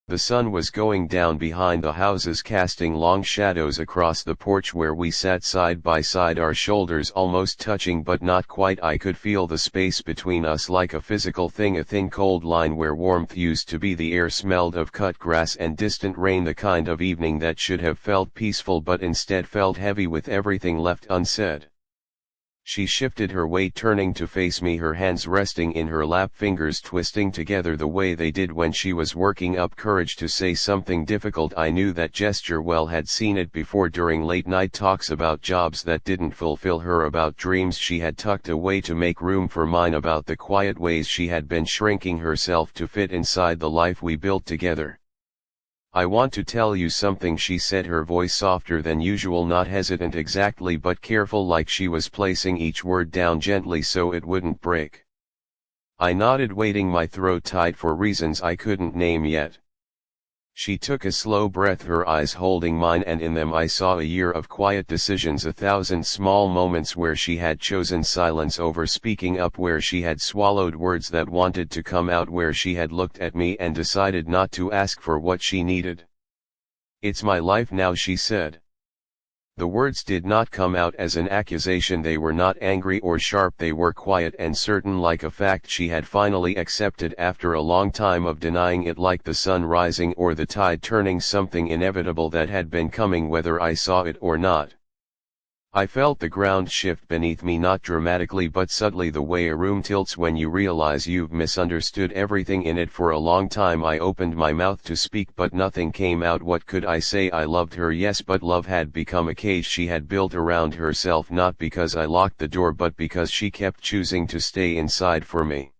The sun was going down behind the houses, casting long shadows across the porch where we sat side by side, our shoulders almost touching but not quite. I could feel the space between us like a physical thing, a thin cold line where warmth used to be. The air smelled of cut grass and distant rain, the kind of evening that should have felt peaceful but instead felt heavy with everything left unsaid. She shifted her weight, turning to face me, her hands resting in her lap, fingers twisting together the way they did when she was working up courage to say something difficult. I knew that gesture well, had seen it before during late night talks about jobs that didn't fulfill her, about dreams she had tucked away to make room for mine, about the quiet ways she had been shrinking herself to fit inside the life we built together. "I want to tell you something," she said, her voice softer than usual, not hesitant exactly but careful, like she was placing each word down gently so it wouldn't break. I nodded, waiting, my throat tight for reasons I couldn't name yet. She took a slow breath, her eyes holding mine, and in them I saw a year of quiet decisions, 1,000 small moments where she had chosen silence over speaking up, where she had swallowed words that wanted to come out, where she had looked at me and decided not to ask for what she needed. "It's my life now," she said. The words did not come out as an accusation, they were not angry or sharp, they were quiet and certain, like a fact she had finally accepted after a long time of denying it, like the sun rising or the tide turning, something inevitable that had been coming whether I saw it or not. I felt the ground shift beneath me, not dramatically but subtly, the way a room tilts when you realize you've misunderstood everything in it for a long time. I opened my mouth to speak but nothing came out. What could I say? I loved her, yes, but love had become a cage she had built around herself, not because I locked the door but because she kept choosing to stay inside for me.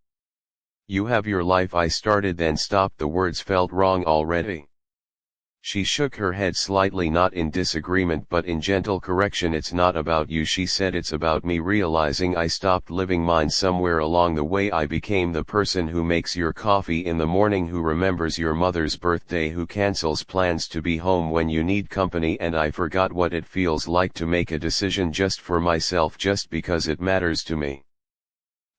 "You have your life," I started, then stopped. The words felt wrong already. She shook her head slightly, not in disagreement but in gentle correction. "It's not about you," she said, "it's about me." Realizing I stopped living mine somewhere along the way, I became the person who makes your coffee in the morning, who remembers your mother's birthday, who cancels plans to be home when you need company, and I forgot what it feels like to make a decision just for myself, just because it matters to me.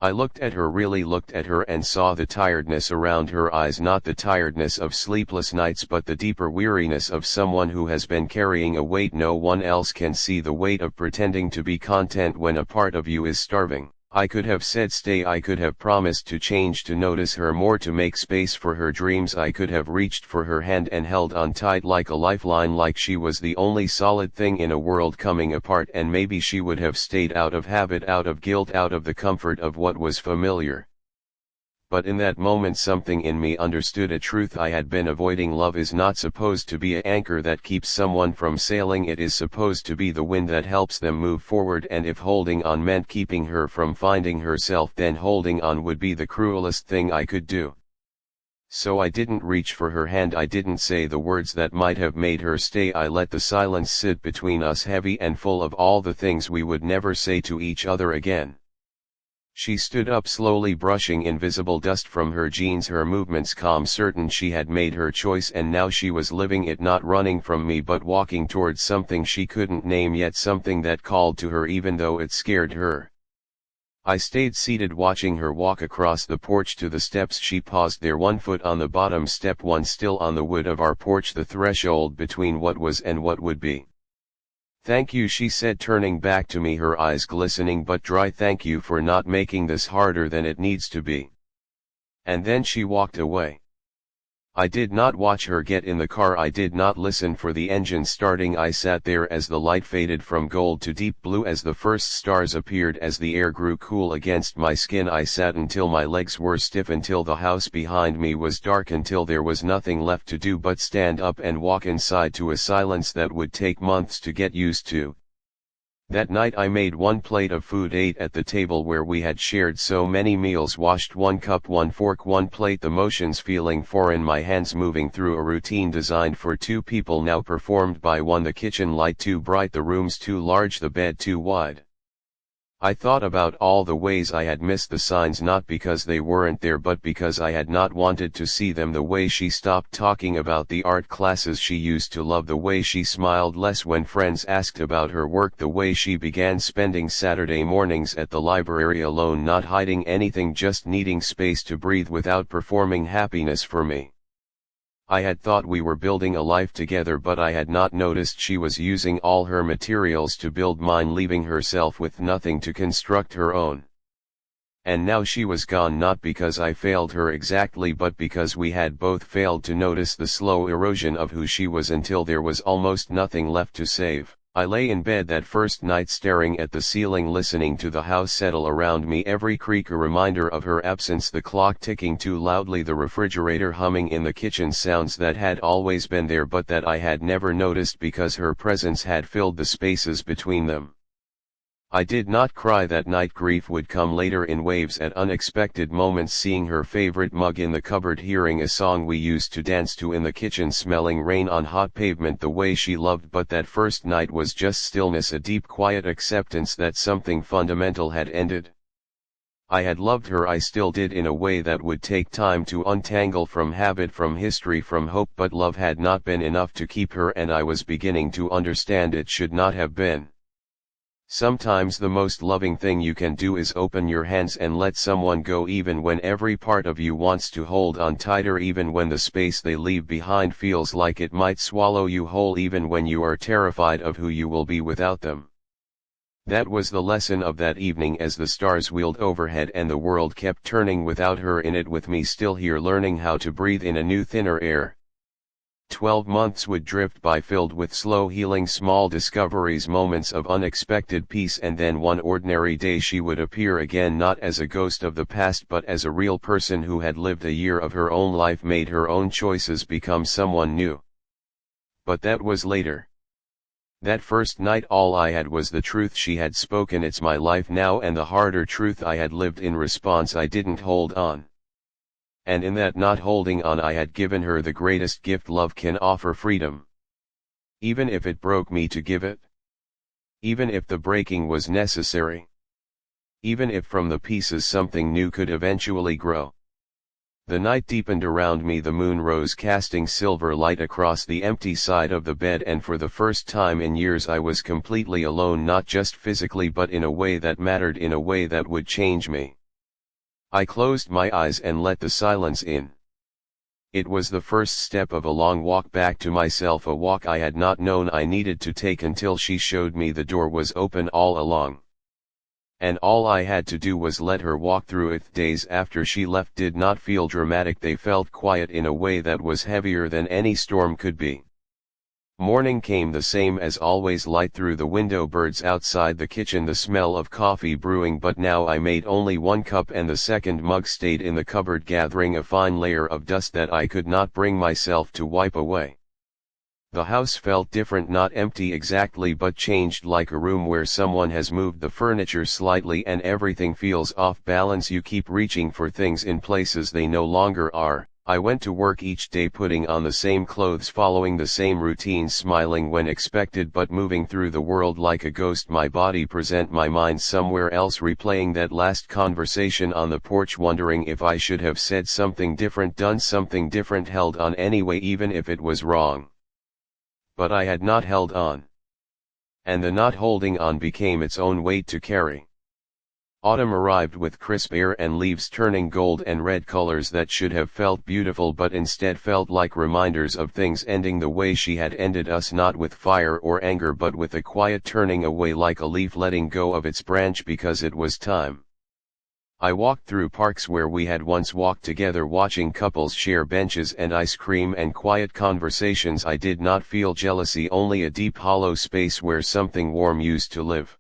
I looked at her, really looked at her, and saw the tiredness around her eyes, not the tiredness of sleepless nights but the deeper weariness of someone who has been carrying a weight no one else can see, the weight of pretending to be content when a part of you is starving. I could have said stay, I could have promised to change, to notice her more, to make space for her dreams. I could have reached for her hand and held on tight like a lifeline, like she was the only solid thing in a world coming apart, and maybe she would have stayed, out of habit, out of guilt, out of the comfort of what was familiar. But in that moment something in me understood a truth I had been avoiding. Love is not supposed to be an anchor that keeps someone from sailing, it is supposed to be the wind that helps them move forward, and if holding on meant keeping her from finding herself, then holding on would be the cruelest thing I could do. So I didn't reach for her hand, I didn't say the words that might have made her stay. I let the silence sit between us, heavy and full of all the things we would never say to each other again. She stood up slowly, brushing invisible dust from her jeans, her movements calm, certain she had made her choice and now she was living it, not running from me but walking towards something she couldn't name yet, something that called to her even though it scared her. I stayed seated, watching her walk across the porch to the steps. She paused there, one foot on the bottom step, one still on the wood of our porch, the threshold between what was and what would be. "Thank you," she said, turning back to me, her eyes glistening but dry. "Thank you for not making this harder than it needs to be." And then she walked away. I did not watch her get in the car, I did not listen for the engine starting. I sat there as the light faded from gold to deep blue, as the first stars appeared, as the air grew cool against my skin. I sat until my legs were stiff, until the house behind me was dark, until there was nothing left to do but stand up and walk inside to a silence that would take months to get used to. That night I made one plate of food, ate at the table where we had shared so many meals, washed one cup, one fork, one plate, the motions feeling foreign, my hands moving through a routine designed for two people, now performed by one, the kitchen light too bright, the rooms too large, the bed too wide. I thought about all the ways I had missed the signs, not because they weren't there but because I had not wanted to see them. The way she stopped talking about the art classes she used to love, the way she smiled less when friends asked about her work, the way she began spending Saturday mornings at the library alone, not hiding anything, just needing space to breathe without performing happiness for me. I had thought we were building a life together, but I had not noticed she was using all her materials to build mine, leaving herself with nothing to construct her own. And now she was gone, not because I failed her exactly, but because we had both failed to notice the slow erosion of who she was until there was almost nothing left to save. I lay in bed that first night staring at the ceiling, listening to the house settle around me, every creak a reminder of her absence, the clock ticking too loudly, the refrigerator humming in the kitchen, sounds that had always been there but that I had never noticed because her presence had filled the spaces between them. I did not cry that night. Grief would come later in waves at unexpected moments, seeing her favorite mug in the cupboard, hearing a song we used to dance to in the kitchen, smelling rain on hot pavement the way she loved. But that first night was just stillness, a deep quiet acceptance that something fundamental had ended. I had loved her, I still did, in a way that would take time to untangle, from habit, from history, from hope, but love had not been enough to keep her, and I was beginning to understand it should not have been. Sometimes the most loving thing you can do is open your hands and let someone go, even when every part of you wants to hold on tighter, even when the space they leave behind feels like it might swallow you whole, even when you are terrified of who you will be without them. That was the lesson of that evening as the stars wheeled overhead and the world kept turning without her in it, with me still here learning how to breathe in a new, thinner air. 12 months would drift by, filled with slow healing, small discoveries, moments of unexpected peace, and then one ordinary day she would appear again, not as a ghost of the past but as a real person who had lived a year of her own life, made her own choices, become someone new. But that was later. That first night all I had was the truth she had spoken. It's my life now, and the harder truth I had lived in response. I didn't hold on. And in that not holding on I had given her the greatest gift love can offer, freedom. Even if it broke me to give it. Even if the breaking was necessary. Even if from the pieces something new could eventually grow. The night deepened around me, the moon rose, casting silver light across the empty side of the bed, and for the first time in years I was completely alone, not just physically but in a way that mattered, in a way that would change me. I closed my eyes and let the silence in. It was the first step of a long walk back to myself, a walk I had not known I needed to take until she showed me the door was open all along. And all I had to do was let her walk through it. Days after she left did not feel dramatic, they felt quiet in a way that was heavier than any storm could be. Morning came the same as always, light through the window, birds outside the kitchen, the smell of coffee brewing, but now I made only one cup and the second mug stayed in the cupboard, gathering a fine layer of dust that I could not bring myself to wipe away. The house felt different, not empty exactly but changed, like a room where someone has moved the furniture slightly and everything feels off balance. You keep reaching for things in places they no longer are. I went to work each day, putting on the same clothes, following the same routines, smiling when expected but moving through the world like a ghost, my body present, my mind somewhere else, replaying that last conversation on the porch, wondering if I should have said something different, done something different, held on anyway even if it was wrong. But I had not held on. And the not holding on became its own weight to carry. Autumn arrived with crisp air and leaves turning gold and red, colors that should have felt beautiful but instead felt like reminders of things ending the way she had ended us, not with fire or anger but with a quiet turning away, like a leaf letting go of its branch because it was time. I walked through parks where we had once walked together, watching couples share benches and ice cream and quiet conversations. I did not feel jealousy, only a deep hollow space where something warm used to live.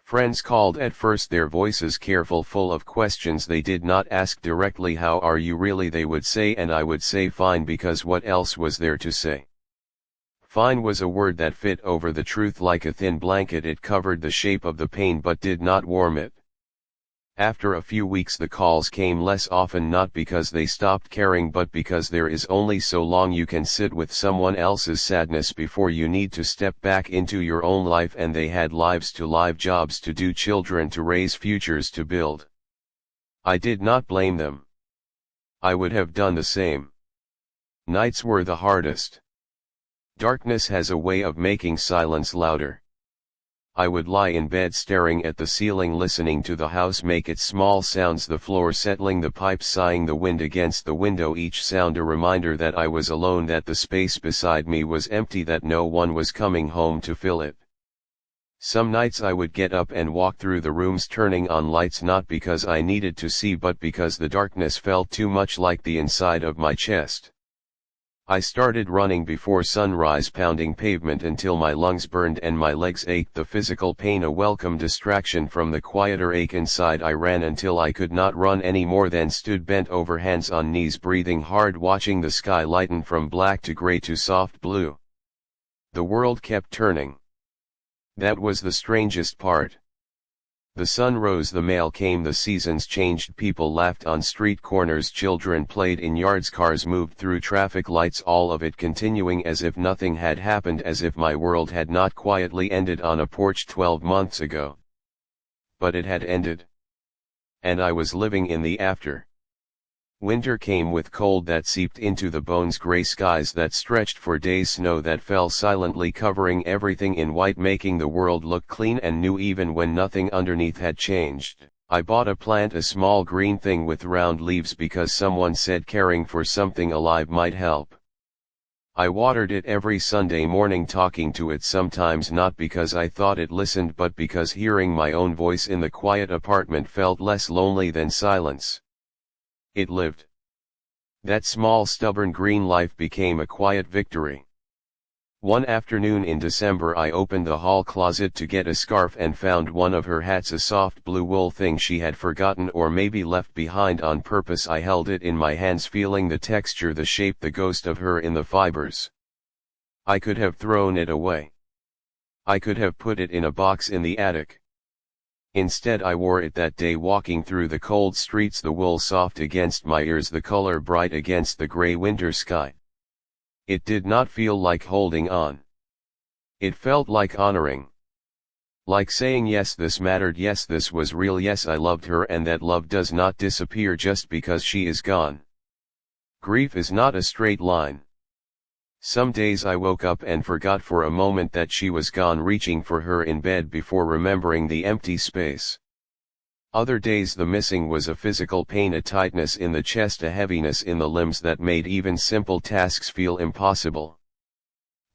Friends called at first, their voices careful, full of questions. They did not ask directly, "How are you really?" they would say, and I would say fine, because what else was there to say? Fine was a word that fit over the truth like a thin blanket. It covered the shape of the pain but did not warm it. After a few weeks the calls came less often, not because they stopped caring but because there is only so long you can sit with someone else's sadness before you need to step back into your own life, and they had lives to live, jobs to do, children to raise, futures to build. I did not blame them. I would have done the same. Nights were the hardest. Darkness has a way of making silence louder. I would lie in bed staring at the ceiling, listening to the house make its small sounds, the floor settling, the pipes sighing, the wind against the window, each sound a reminder that I was alone, that the space beside me was empty, that no one was coming home to fill it. Some nights I would get up and walk through the rooms, turning on lights, not because I needed to see but because the darkness felt too much like the inside of my chest. I started running before sunrise, pounding pavement until my lungs burned and my legs ached, the physical pain a welcome distraction from the quieter ache inside. I ran until I could not run any more, then stood bent over, hands on knees, breathing hard, watching the sky lighten from black to gray to soft blue. The world kept turning. That was the strangest part. The sun rose, the mail came, the seasons changed, people laughed on street corners, children played in yards, cars moved through traffic lights, all of it continuing as if nothing had happened, as if my world had not quietly ended on a porch 12 months ago. But it had ended. And I was living in the after. Winter came with cold that seeped into the bones, gray skies that stretched for days, snow that fell silently, covering everything in white, making the world look clean and new even when nothing underneath had changed. I bought a plant, a small green thing with round leaves, because someone said caring for something alive might help. I watered it every Sunday morning, talking to it sometimes, not because I thought it listened but because hearing my own voice in the quiet apartment felt less lonely than silence. It lived. That small stubborn green life became a quiet victory. One afternoon in December I opened the hall closet to get a scarf and found one of her hats, a soft blue wool thing she had forgotten or maybe left behind on purpose. I held it in my hands, feeling the texture, the shape, the ghost of her in the fibers. I could have thrown it away. I could have put it in a box in the attic. Instead I wore it that day, walking through the cold streets, the wool soft against my ears, the color bright against the gray winter sky. It did not feel like holding on. It felt like honoring. Like saying yes, this mattered, yes, this was real, yes, I loved her, and that love does not disappear just because she is gone. Grief is not a straight line. Some days I woke up and forgot for a moment that she was gone, reaching for her in bed before remembering the empty space. Other days the missing was a physical pain, a tightness in the chest, a heaviness in the limbs that made even simple tasks feel impossible.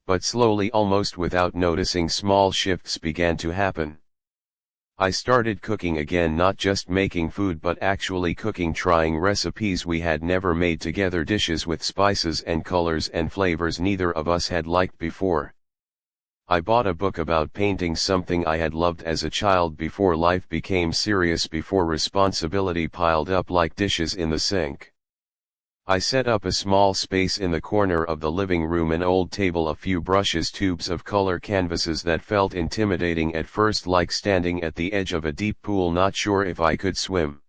But slowly, almost without noticing, small shifts began to happen. I started cooking again, not just making food but actually cooking, trying recipes we had never made together, dishes with spices and colors and flavors neither of us had liked before. I bought a book about painting, something I had loved as a child before life became serious, before responsibility piled up like dishes in the sink. I set up a small space in the corner of the living room, an old table, a few brushes, tubes of color, canvases that felt intimidating at first, like standing at the edge of a deep pool not sure if I could swim.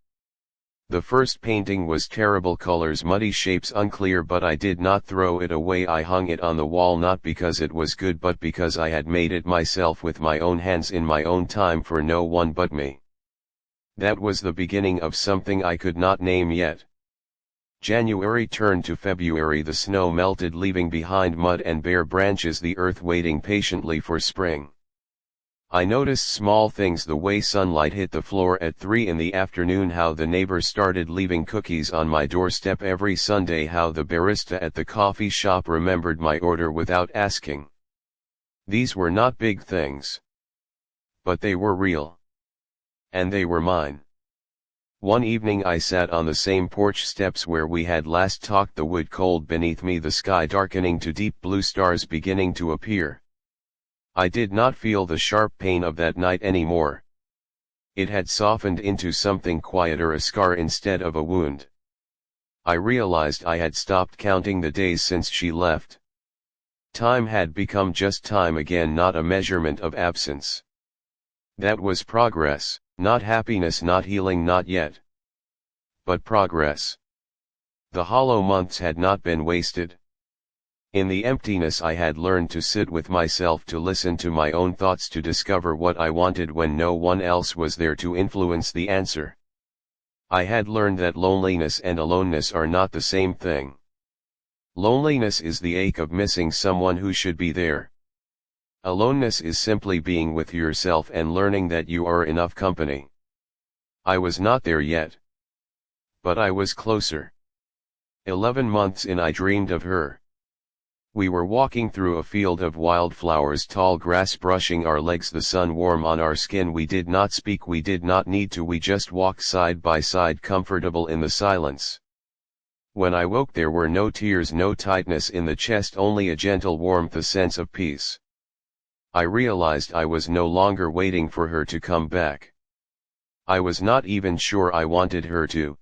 The first painting was terrible, colors, muddy shapes, unclear, but I did not throw it away. I hung it on the wall, not because it was good but because I had made it myself with my own hands in my own time for no one but me. That was the beginning of something I could not name yet. January turned to February, the snow melted, leaving behind mud and bare branches, the earth waiting patiently for spring. I noticed small things, the way sunlight hit the floor at 3 in the afternoon, how the neighbors started leaving cookies on my doorstep every Sunday, how the barista at the coffee shop remembered my order without asking. These were not big things. But they were real. And they were mine. One evening I sat on the same porch steps where we had last talked, the wood cold beneath me, the sky darkening to deep blue, stars beginning to appear. I did not feel the sharp pain of that night anymore. It had softened into something quieter, a scar instead of a wound. I realized I had stopped counting the days since she left. Time had become just time again, not a measurement of absence. That was progress. Not happiness, not healing, not yet. But progress. The hollow months had not been wasted. In the emptiness I had learned to sit with myself, to listen to my own thoughts, to discover what I wanted when no one else was there to influence the answer. I had learned that loneliness and aloneness are not the same thing. Loneliness is the ache of missing someone who should be there. Aloneness is simply being with yourself and learning that you are enough company. I was not there yet. But I was closer. 11 months in, I dreamed of her. We were walking through a field of wildflowers, tall grass brushing our legs, the sun warm on our skin. We did not speak, we did not need to, we just walked side by side, comfortable in the silence. When I woke, there were no tears, no tightness in the chest, only a gentle warmth, a sense of peace. I realized I was no longer waiting for her to come back. I was not even sure I wanted her to.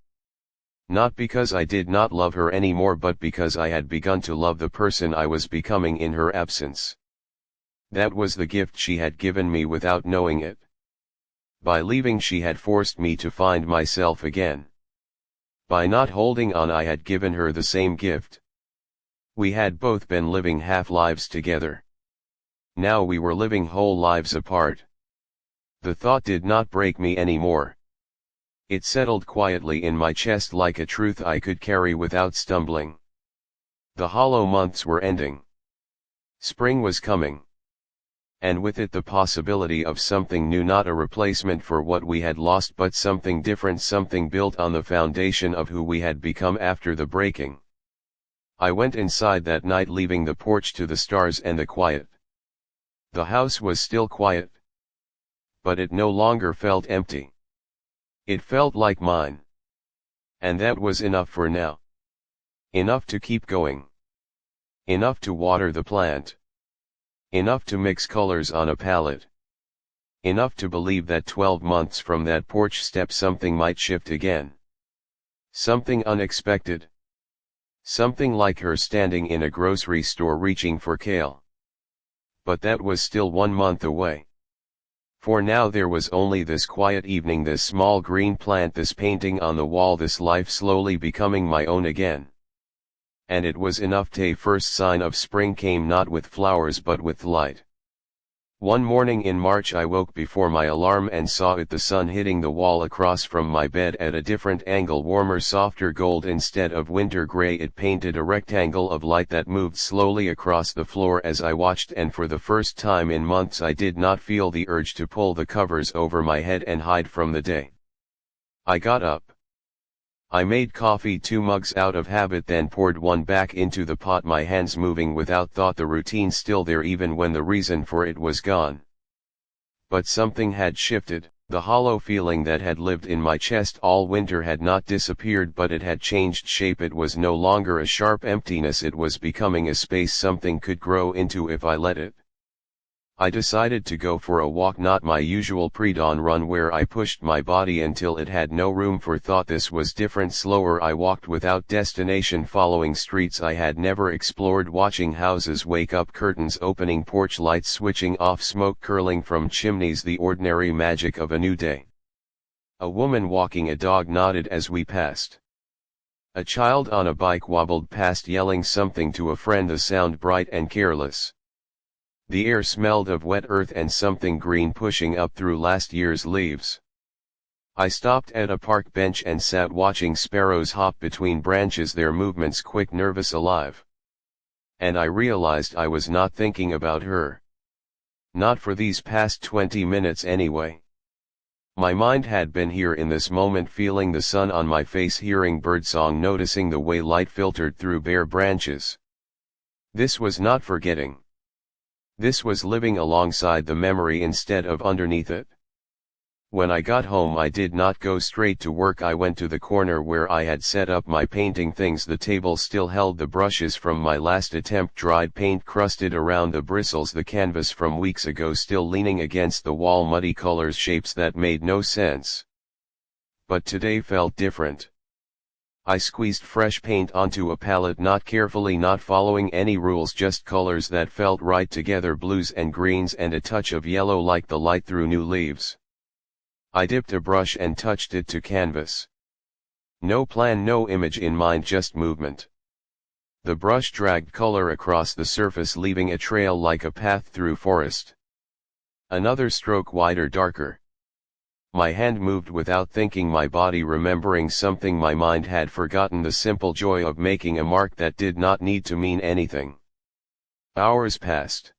Not because I did not love her anymore, but because I had begun to love the person I was becoming in her absence. That was the gift she had given me without knowing it. By leaving, she had forced me to find myself again. By not holding on, I had given her the same gift. We had both been living half-lives together. Now we were living whole lives apart. The thought did not break me anymore. It settled quietly in my chest like a truth I could carry without stumbling. The hollow months were ending. Spring was coming. And with it the possibility of something new, not a replacement for what we had lost, but something different, something built on the foundation of who we had become after the breaking. I went inside that night, leaving the porch to the stars and the quiet. The house was still quiet. But it no longer felt empty. It felt like mine. And that was enough for now. Enough to keep going. Enough to water the plant. Enough to mix colors on a palette. Enough to believe that 12 months from that porch step something might shift again. Something unexpected. Something like her standing in a grocery store reaching for kale. But that was still 1 month away. For now there was only this quiet evening, this small green plant, this painting on the wall, this life slowly becoming my own again. And it was enough. The first sign of spring came not with flowers but with light. One morning in March I woke before my alarm and saw it, the sun hitting the wall across from my bed at a different angle, warmer, softer gold instead of winter gray. It painted a rectangle of light that moved slowly across the floor as I watched, and for the first time in months I did not feel the urge to pull the covers over my head and hide from the day. I got up. I made coffee, 2 mugs out of habit, then poured one back into the pot, my hands moving without thought, the routine still there even when the reason for it was gone. But something had shifted. The hollow feeling that had lived in my chest all winter had not disappeared, but it had changed shape. It was no longer a sharp emptiness, it was becoming a space something could grow into if I let it. I decided to go for a walk, not my usual pre-dawn run where I pushed my body until it had no room for thought. This was different, slower. I walked without destination, following streets I had never explored, watching houses wake up, curtains opening, porch lights switching off, smoke curling from chimneys, the ordinary magic of a new day. A woman walking a dog nodded as we passed. A child on a bike wobbled past yelling something to a friend, the sound bright and careless. The air smelled of wet earth and something green pushing up through last year's leaves. I stopped at a park bench and sat watching sparrows hop between branches, their movements quick, nervous, alive. And I realized I was not thinking about her. Not for these past 20 minutes anyway. My mind had been here in this moment, feeling the sun on my face, hearing birdsong, noticing the way light filtered through bare branches. This was not forgetting. This was living alongside the memory instead of underneath it. When I got home I did not go straight to work. I went to the corner where I had set up my painting things. The table still held the brushes from my last attempt, dried paint crusted around the bristles, the canvas from weeks ago still leaning against the wall, muddy colors, shapes that made no sense. But today felt different. I squeezed fresh paint onto a palette, not carefully, not following any rules, just colors that felt right together, blues and greens and a touch of yellow like the light through new leaves. I dipped a brush and touched it to canvas. No plan, no image in mind, just movement. The brush dragged color across the surface, leaving a trail like a path through forest. Another stroke, wider, darker. My hand moved without thinking, my body remembering something my mind had forgotten, the simple joy of making a mark that did not need to mean anything. Hours passed.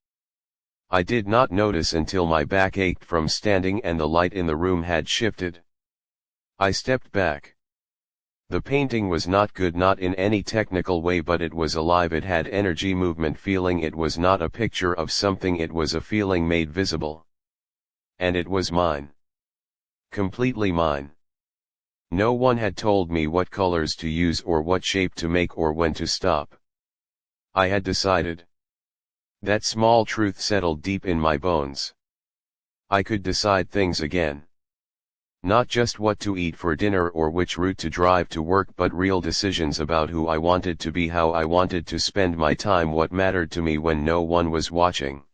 I did not notice until my back ached from standing and the light in the room had shifted. I stepped back. The painting was not good, not in any technical way, but it was alive, it had energy, movement, feeling. It was not a picture of something, it was a feeling made visible. And it was mine. Completely mine. No one had told me what colors to use or what shape to make or when to stop. I had decided. That small truth settled deep in my bones. I could decide things again. Not just what to eat for dinner or which route to drive to work, but real decisions about who I wanted to be, how I wanted to spend my time, what mattered to me when no one was watching.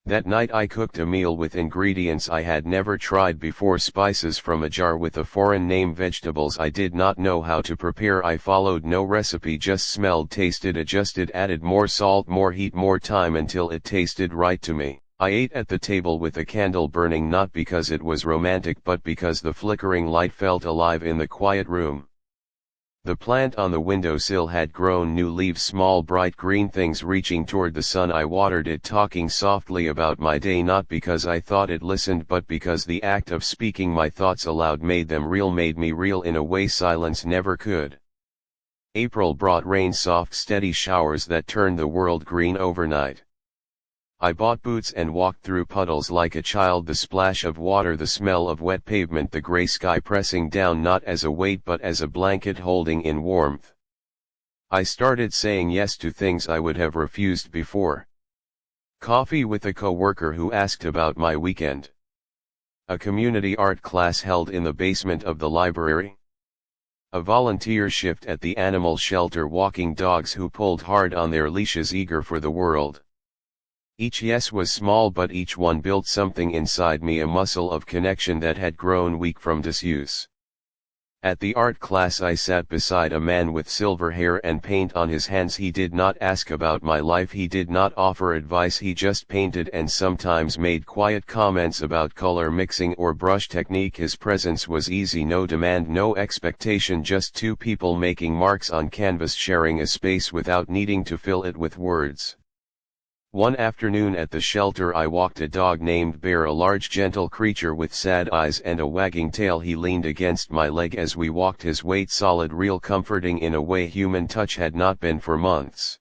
That night I cooked a meal with ingredients I had never tried before, spices from a jar with a foreign name, vegetables I did not know how to prepare. I followed no recipe, just smelled, tasted, adjusted, added more salt, more heat, more time until it tasted right to me. I ate at the table with a candle burning, not because it was romantic but because the flickering light felt alive in the quiet room. The plant on the windowsill had grown new leaves, small bright green things reaching toward the sun. I watered it, talking softly about my day, not because I thought it listened but because the act of speaking my thoughts aloud made them real, made me real in a way silence never could. April brought rain, soft steady showers that turned the world green overnight. I bought boots and walked through puddles like a child, the splash of water, the smell of wet pavement, the gray sky pressing down not as a weight but as a blanket holding in warmth. I started saying yes to things I would have refused before. Coffee with a co-worker who asked about my weekend. A community art class held in the basement of the library. A volunteer shift at the animal shelter, walking dogs who pulled hard on their leashes, eager for the world. Each yes was small, but each one built something inside me, a muscle of connection that had grown weak from disuse. At the art class I sat beside a man with silver hair and paint on his hands. He did not ask about my life, he did not offer advice, he just painted and sometimes made quiet comments about color mixing or brush technique. His presence was easy, no demand, no expectation, just two people making marks on canvas, sharing a space without needing to fill it with words. One afternoon at the shelter I walked a dog named Bear, a large gentle creature with sad eyes and a wagging tail. He leaned against my leg as we walked, his weight solid, real, comforting in a way human touch had not been for months.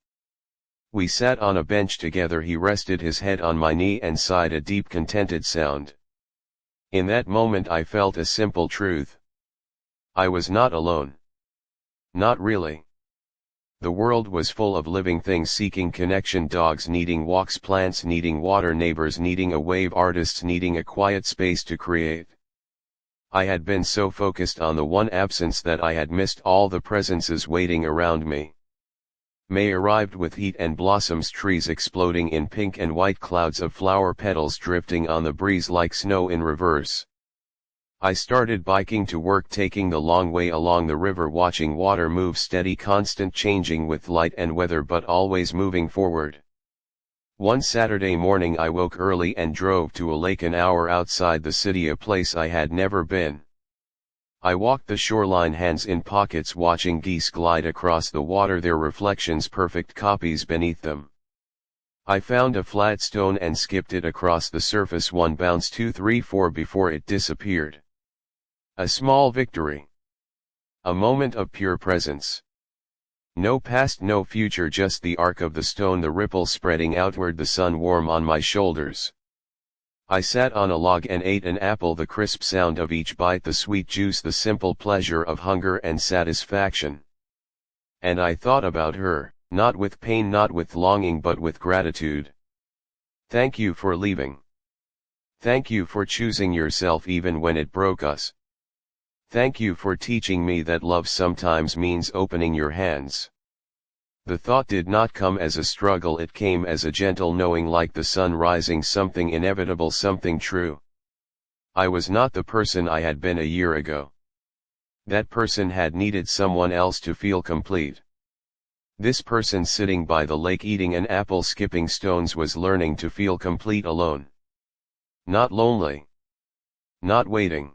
We sat on a bench together, he rested his head on my knee and sighed a deep contented sound. In that moment I felt a simple truth. I was not alone. Not really. The world was full of living things seeking connection, dogs needing walks, plants needing water, neighbors needing a wave, artists needing a quiet space to create. I had been so focused on the one absence that I had missed all the presences waiting around me. May arrived with heat and blossoms, trees exploding in pink and white, clouds of flower petals drifting on the breeze like snow in reverse. I started biking to work, taking the long way along the river, watching water move steady, constant, changing with light and weather but always moving forward. One Saturday morning I woke early and drove to a lake an hour outside the city, a place I had never been. I walked the shoreline, hands in pockets, watching geese glide across the water, their reflections perfect copies beneath them. I found a flat stone and skipped it across the surface, 1 bounce, 2, 3, 4 before it disappeared. A small victory. A moment of pure presence. No past, no future, just the arc of the stone, the ripple spreading outward, the sun warm on my shoulders. I sat on a log and ate an apple, the crisp sound of each bite, the sweet juice, the simple pleasure of hunger and satisfaction. And I thought about her, not with pain, not with longing, but with gratitude. Thank you for leaving. Thank you for choosing yourself even when it broke us. Thank you for teaching me that love sometimes means opening your hands. The thought did not come as a struggle, it came as a gentle knowing, like the sun rising, something inevitable, something true. I was not the person I had been a year ago. That person had needed someone else to feel complete. This person sitting by the lake eating an apple, skipping stones, was learning to feel complete alone. Not lonely. Not waiting.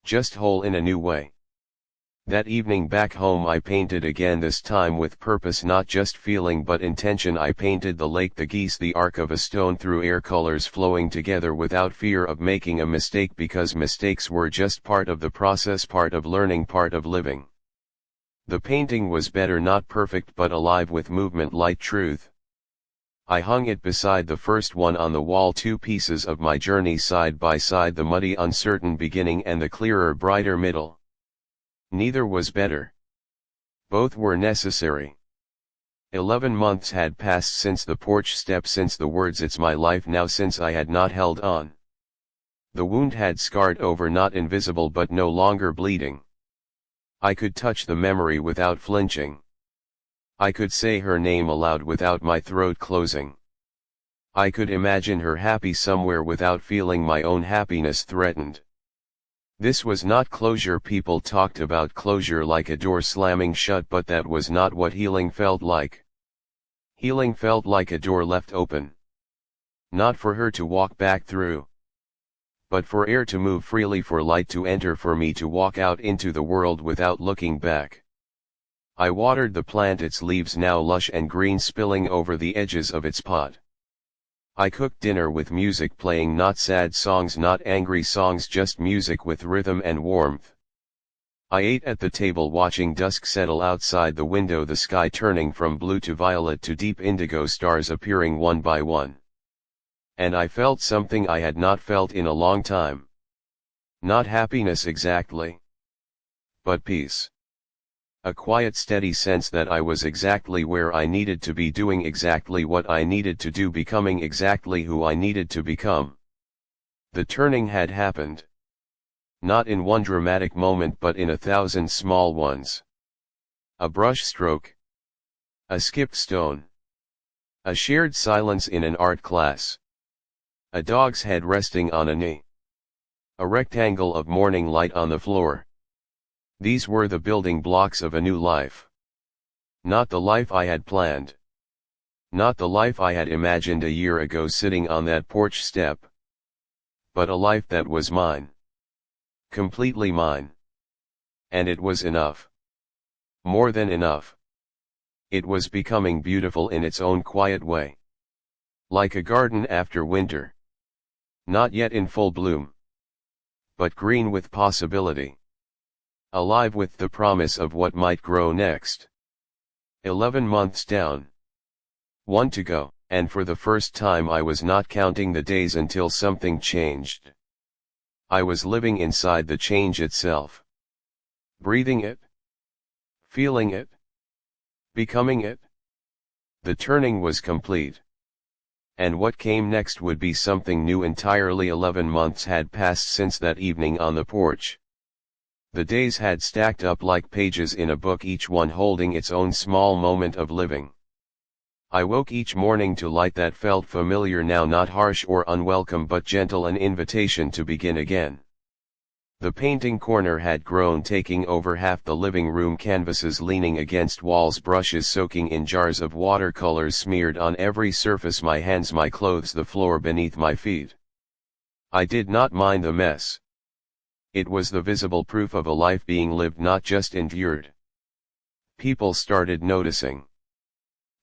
Just whole in a new way. That evening back home I painted again, this time with purpose, not just feeling but intention. I painted the lake, the geese, the arc of a stone through air, colors flowing together without fear of making a mistake, because mistakes were just part of the process, part of learning, part of living. The painting was better, not perfect but alive with movement, light, truth. I hung it beside the first one on the wall, two pieces of my journey side by side, the muddy uncertain beginning and the clearer brighter middle. Neither was better. Both were necessary. 11 months had passed since the porch step, since the words "it's my life now," since I had not held on. The wound had scarred over, not invisible but no longer bleeding. I could touch the memory without flinching. I could say her name aloud without my throat closing. I could imagine her happy somewhere without feeling my own happiness threatened. This was not closure. People talked about closure like a door slamming shut, but that was not what healing felt like. Healing felt like a door left open. Not for her to walk back through, but for air to move freely, for light to enter, for me to walk out into the world without looking back. I watered the plant, its leaves now lush and green, spilling over the edges of its pot. I cooked dinner with music playing, not sad songs, not angry songs, just music with rhythm and warmth. I ate at the table, watching dusk settle outside the window, the sky turning from blue to violet to deep indigo, stars appearing one by one. And I felt something I had not felt in a long time. Not happiness exactly, but peace. A quiet, steady sense that I was exactly where I needed to be, doing exactly what I needed to do, becoming exactly who I needed to become. The turning had happened. Not in one dramatic moment but in 1,000 small ones. A brush stroke. A skipped stone. A shared silence in an art class. A dog's head resting on a knee. A rectangle of morning light on the floor. These were the building blocks of a new life. Not the life I had planned. Not the life I had imagined a year ago sitting on that porch step. But a life that was mine. Completely mine. And it was enough. More than enough. It was becoming beautiful in its own quiet way. Like a garden after winter. Not yet in full bloom. But green with possibility. Alive with the promise of what might grow next. 11 months down. 1 to go, and for the first time I was not counting the days until something changed. I was living inside the change itself. Breathing it. Feeling it. Becoming it. The turning was complete. And what came next would be something new entirely. 11 months had passed since that evening on the porch. The days had stacked up like pages in a book, each one holding its own small moment of living. I woke each morning to light that felt familiar now, not harsh or unwelcome but gentle, an invitation to begin again. The painting corner had grown, taking over half the living room, canvases leaning against walls, brushes soaking in jars of watercolors smeared on every surface, my hands, my clothes, the floor beneath my feet. I did not mind the mess. It was the visible proof of a life being lived, not just endured. People started noticing.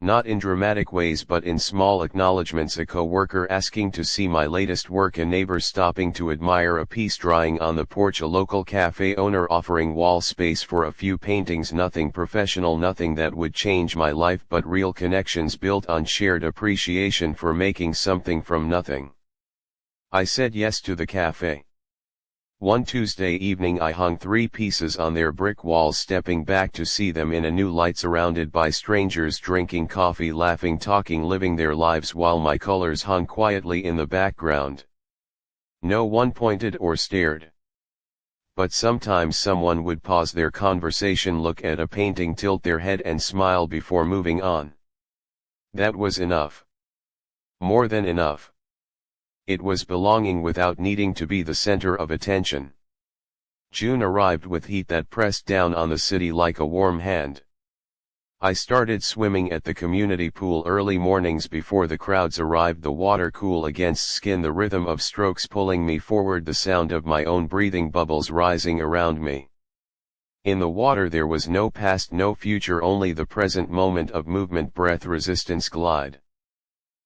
Not in dramatic ways but in small acknowledgments, a co-worker asking to see my latest work, a neighbor stopping to admire a piece drying on the porch, a local cafe owner offering wall space for a few paintings. Nothing professional, nothing that would change my life, but real connections built on shared appreciation for making something from nothing. I said yes to the cafe. One Tuesday evening I hung 3 pieces on their brick walls, stepping back to see them in a new light, surrounded by strangers drinking coffee, laughing, talking, living their lives, while my colors hung quietly in the background. No one pointed or stared. But sometimes someone would pause their conversation, look at a painting, tilt their head and smile before moving on. That was enough. More than enough. It was belonging without needing to be the center of attention. June arrived with heat that pressed down on the city like a warm hand. I started swimming at the community pool early mornings before the crowds arrived, the water cool against skin, the rhythm of strokes pulling me forward, the sound of my own breathing, bubbles rising around me. In the water there was no past, no future, only the present moment of movement, breath, resistance, glide.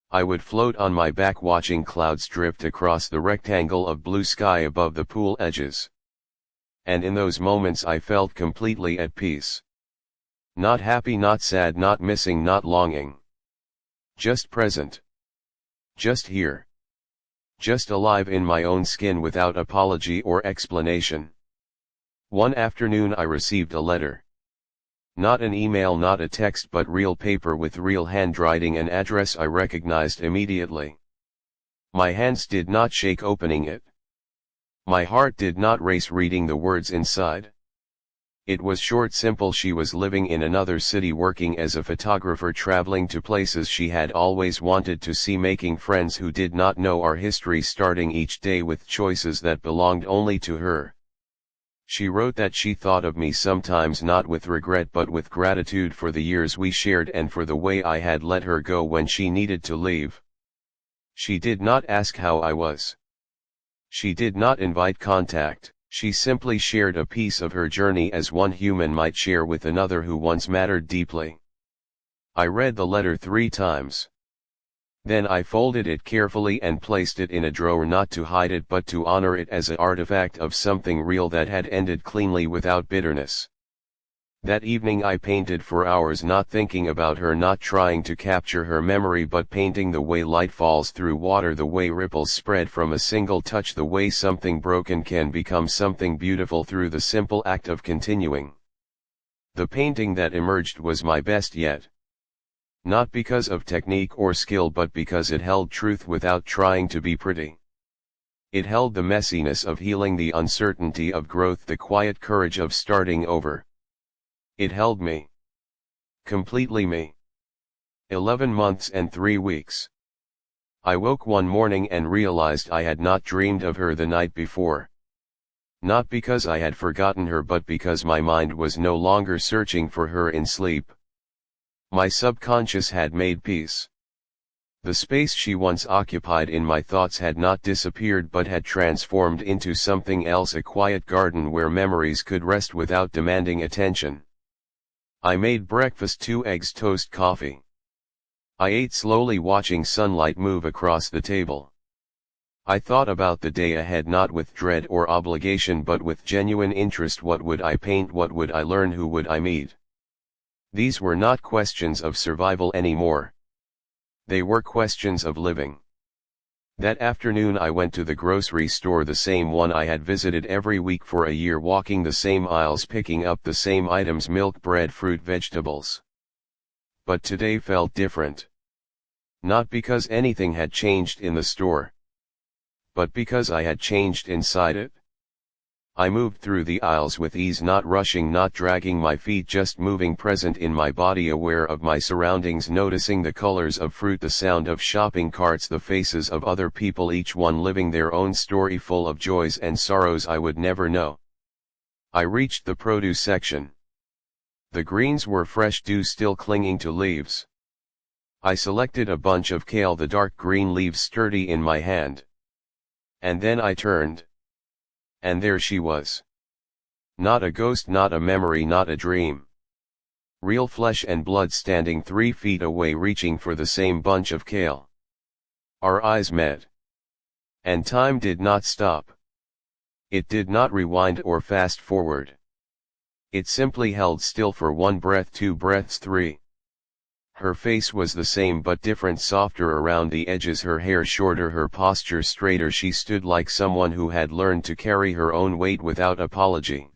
I would float on my back watching clouds drift across the rectangle of blue sky above the pool edges. And in those moments I felt completely at peace. Not happy, not sad, not missing, not longing. Just present. Just here. Just alive in my own skin without apology or explanation. One afternoon I received a letter. Not an email, not a text, but real paper with real handwriting, an address I recognized immediately. My hands did not shake opening it. My heart did not race reading the words inside. It was short, simple. She was living in another city, working as a photographer, traveling to places she had always wanted to see, making friends who did not know our history, starting each day with choices that belonged only to her. She wrote that she thought of me sometimes, not with regret but with gratitude for the years we shared and for the way I had let her go when she needed to leave. She did not ask how I was. She did not invite contact. She simply shared a piece of her journey as one human might share with another who once mattered deeply. I read the letter 3 times. Then I folded it carefully and placed it in a drawer, not to hide it but to honor it as an artifact of something real that had ended cleanly without bitterness. That evening I painted for hours, not thinking about her, not trying to capture her memory, but painting the way light falls through water, the way ripples spread from a single touch, the way something broken can become something beautiful through the simple act of continuing. The painting that emerged was my best yet. Not because of technique or skill but because it held truth without trying to be pretty. It held the messiness of healing, the uncertainty of growth, the quiet courage of starting over. It held me. Completely me. 11 months and 3 weeks. I woke one morning and realized I had not dreamed of her the night before. Not because I had forgotten her but because my mind was no longer searching for her in sleep. My subconscious had made peace. The space she once occupied in my thoughts had not disappeared but had transformed into something else, a quiet garden where memories could rest without demanding attention. I made breakfast: 2 eggs, toast, coffee. I ate slowly, watching sunlight move across the table. I thought about the day ahead, not with dread or obligation but with genuine interest. What would I paint? What would I learn? Who would I meet? These were not questions of survival anymore. They were questions of living. That afternoon I went to the grocery store, the same one I had visited every week for a year, walking the same aisles, picking up the same items: milk, bread, fruit, vegetables. But today felt different. Not because anything had changed in the store, but because I had changed inside it. I moved through the aisles with ease, not rushing, not dragging my feet, just moving, present in my body, aware of my surroundings, noticing the colors of fruit, the sound of shopping carts, the faces of other people, each one living their own story, full of joys and sorrows I would never know. I reached the produce section. The greens were fresh, dew still clinging to leaves. I selected a bunch of kale, the dark green leaves sturdy in my hand. And then I turned. And there she was. Not a ghost, not a memory, not a dream. Real flesh and blood, standing 3 feet away, reaching for the same bunch of kale. Our eyes met. And time did not stop. It did not rewind or fast forward. It simply held still for 1 breath, 2 breaths, 3. Her face was the same but different, softer around the edges, her hair shorter, her posture straighter. She stood like someone who had learned to carry her own weight without apology.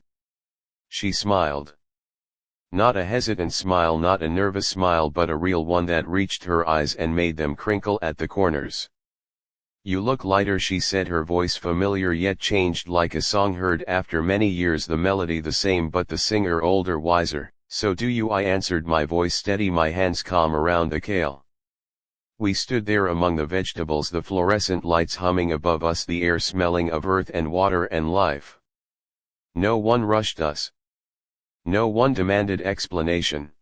She smiled. Not a hesitant smile, not a nervous smile, but a real one that reached her eyes and made them crinkle at the corners. "You look lighter," she said, her voice familiar yet changed, like a song heard after many years, the melody the same but the singer older, wiser. "So do you," I answered, my voice steady, my hands calm around the kale. We stood there among the vegetables, the fluorescent lights humming above us, the air smelling of earth and water and life. No one rushed us. No one demanded explanation.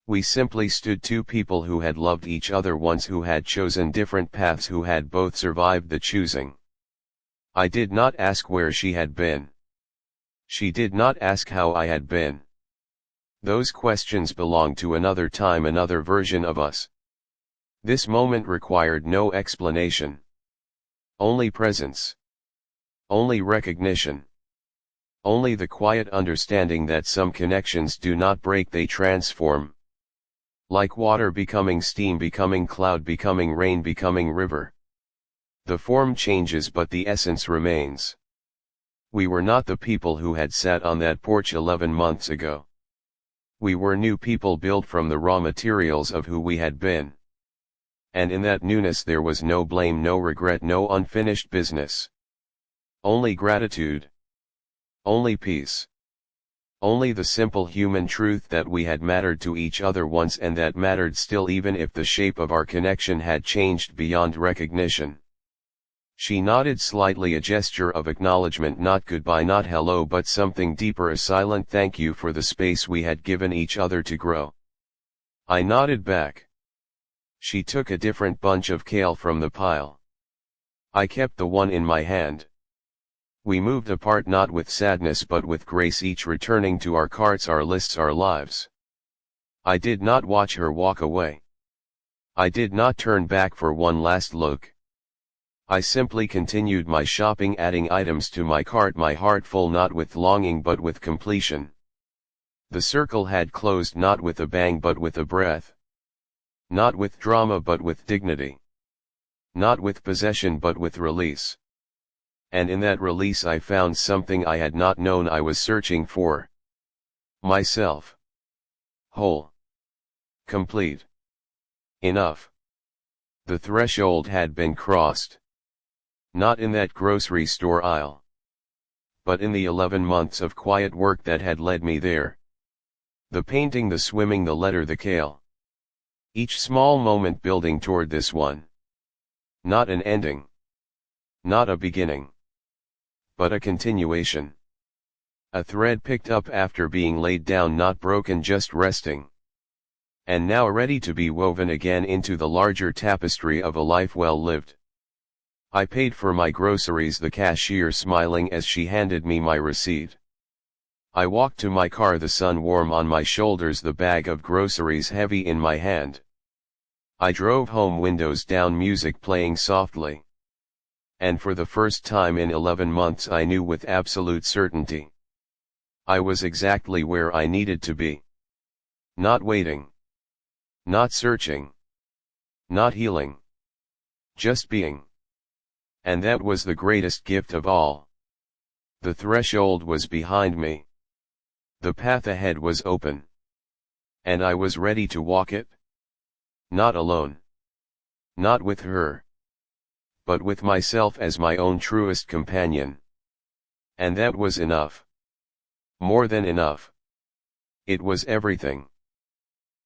We simply stood, 2 people who had loved each other once, who had chosen different paths, who had both survived the choosing. I did not ask where she had been. She did not ask how I had been. Those questions belonged to another time, another version of us. This moment required no explanation. Only presence. Only recognition. Only the quiet understanding that some connections do not break, they transform. Like water becoming steam, becoming cloud, becoming rain, becoming river. The form changes but the essence remains. We were not the people who had sat on that porch 11 months ago. We were new people built from the raw materials of who we had been. And in that newness there was no blame, no regret, no unfinished business. Only gratitude. Only peace. Only the simple human truth that we had mattered to each other once, and that mattered still, even if the shape of our connection had changed beyond recognition. She nodded slightly, a gesture of acknowledgement, not goodbye, not hello, but something deeper, a silent thank you for the space we had given each other to grow. I nodded back. She took a different bunch of kale from the pile. I kept the one in my hand. We moved apart, not with sadness but with grace, each returning to our carts, our lists, our lives. I did not watch her walk away. I did not turn back for one last look. I simply continued my shopping, adding items to my cart, my heart full not with longing but with completion. The circle had closed, not with a bang but with a breath. Not with drama but with dignity. Not with possession but with release. And in that release I found something I had not known I was searching for. Myself. Whole. Complete. Enough. The threshold had been crossed. Not in that grocery store aisle. But in the 11 months of quiet work that had led me there. The painting, the swimming, the letter, the kale. Each small moment building toward this one. Not an ending. Not a beginning. But a continuation. A thread picked up after being laid down, not broken, just resting. And now ready to be woven again into the larger tapestry of a life well lived. I paid for my groceries, the cashier smiling as she handed me my receipt. I walked to my car, the sun warm on my shoulders, the bag of groceries heavy in my hand. I drove home, windows down, music playing softly. And for the first time in 11 months I knew with absolute certainty. I was exactly where I needed to be. Not waiting. Not searching. Not healing. Just being. And that was the greatest gift of all. The threshold was behind me. The path ahead was open. And I was ready to walk it. Not alone. Not with her. But with myself as my own truest companion. And that was enough. More than enough. It was everything.